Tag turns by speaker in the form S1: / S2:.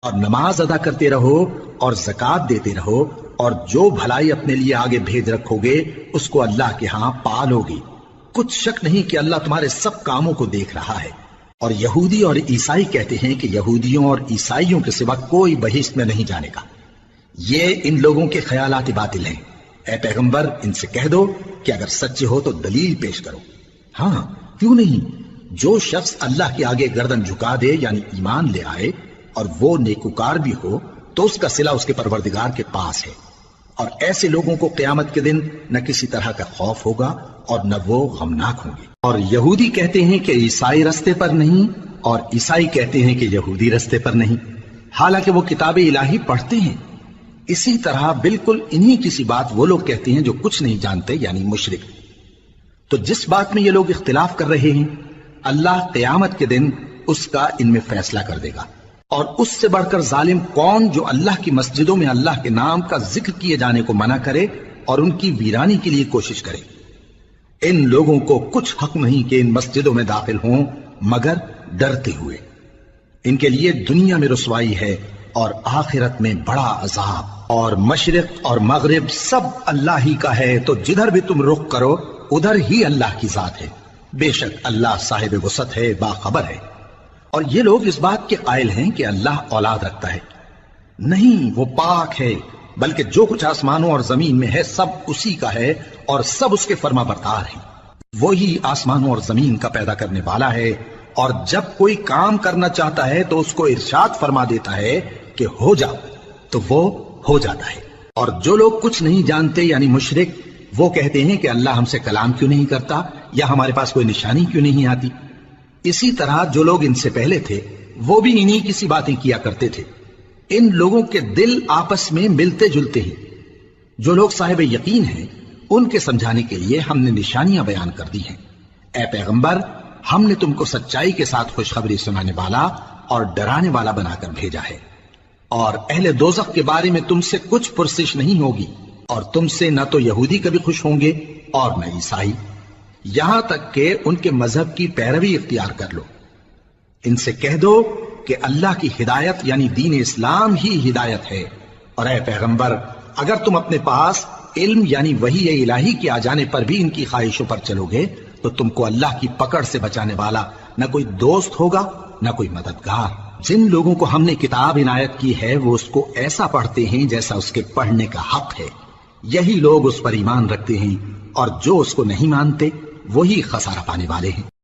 S1: اور نماز ادا کرتے رہو اور زکات دیتے رہو، اور جو بھلائی اپنے لیے آگے بھیج رکھو گے اس کو اللہ کے ہاں پالو گے۔ کچھ شک نہیں کہ اللہ تمہارے سب کاموں کو دیکھ رہا ہے۔ اور یہودی اور عیسائی کہتے ہیں کہ یہودیوں اور عیسائیوں کے سوا کوئی بہشت میں نہیں جانے گا۔ یہ ان لوگوں کے خیالات باطل ہیں۔ اے پیغمبر ان سے کہہ دو کہ اگر سچے ہو تو دلیل پیش کرو۔ ہاں کیوں نہیں، جو شخص اللہ کے آگے گردن جھکا دے یعنی ایمان لے آئے اور وہ نیکوکار بھی ہو تو اس کا صلہ اس کے پروردگار کے پاس ہے، اور ایسے لوگوں کو قیامت کے دن نہ کسی طرح کا خوف ہوگا اور نہ وہ غمناک ہوں گے۔ اور یہودی کہتے ہیں کہ عیسائی رستے پر نہیں، اور عیسائی کہتے ہیں کہ یہودی رستے پر نہیں، حالانکہ وہ کتاب الہی پڑھتے ہیں۔ اسی طرح بالکل انہی کسی بات وہ لوگ کہتے ہیں جو کچھ نہیں جانتے یعنی مشرک۔ تو جس بات میں یہ لوگ اختلاف کر رہے ہیں اللہ قیامت کے دن اس کا ان میں فیصلہ کر دے گا۔ اور اس سے بڑھ کر ظالم کون جو اللہ کی مسجدوں میں اللہ کے نام کا ذکر کیے جانے کو منع کرے اور ان کی ویرانی کے لیے کوشش کرے۔ ان لوگوں کو کچھ حق نہیں کہ ان مسجدوں میں داخل ہوں مگر ڈرتے ہوئے۔ ان کے لیے دنیا میں رسوائی ہے اور آخرت میں بڑا عذاب۔ اور مشرق اور مغرب سب اللہ ہی کا ہے، تو جدھر بھی تم رخ کرو ادھر ہی اللہ کی ذات ہے۔ بے شک اللہ صاحب وسعت ہے، باخبر ہے۔ اور یہ لوگ اس بات کے قائل ہیں کہ اللہ اولاد رکھتا ہے۔ نہیں، وہ پاک ہے، بلکہ جو کچھ آسمانوں اور زمین میں ہے سب اسی کا ہے اور سب اس کے فرما بردار ہیں۔ وہی آسمانوں اور زمین کا پیدا کرنے والا ہے، اور جب کوئی کام کرنا چاہتا ہے تو اس کو ارشاد فرما دیتا ہے کہ ہو جاؤ، تو وہ ہو جاتا ہے۔ اور جو لوگ کچھ نہیں جانتے یعنی مشرک، وہ کہتے ہیں کہ اللہ ہم سے کلام کیوں نہیں کرتا یا ہمارے پاس کوئی نشانی کیوں نہیں آتی۔ اسی طرح جو لوگ ان سے پہلے تھے وہ بھی انہی کسی باتیں کیا کرتے تھے۔ ان لوگوں کے دل آپس میں ملتے جلتے ہیں۔ جو لوگ صاحب یقین ہیں ان کے سمجھانے کے لیے ہم نے نشانیاں بیان کر دی ہیں۔ اے پیغمبر، ہم نے تم کو سچائی کے ساتھ خوشخبری سنانے والا اور ڈرانے والا بنا کر بھیجا ہے۔ اور اہل دوزخ کے بارے میں تم سے کچھ پرسش نہیں ہوگی، اور تم سے نہ تو یہودی کبھی خوش ہوں گے اور نہ عیسائی، یہاں تک کہ ان کے مذہب کی پیروی اختیار کر لو۔ ان سے کہہ دو کہ اللہ کی ہدایت یعنی دین اسلام ہی ہدایت ہے۔ اور اے پیغمبر، اگر تم اپنے پاس علم یعنی وحی الہی کے آ جانے پر بھی ان کی خواہشوں پر چلو گے تو تم کو اللہ کی پکڑ سے بچانے والا نہ کوئی دوست ہوگا نہ کوئی مددگار۔ جن لوگوں کو ہم نے کتاب عنایت کی ہے وہ اس کو ایسا پڑھتے ہیں جیسا اس کے پڑھنے کا حق ہے، یہی لوگ اس پر ایمان رکھتے ہیں، اور جو اس کو نہیں مانتے وہی خسارہ پانے والے ہیں۔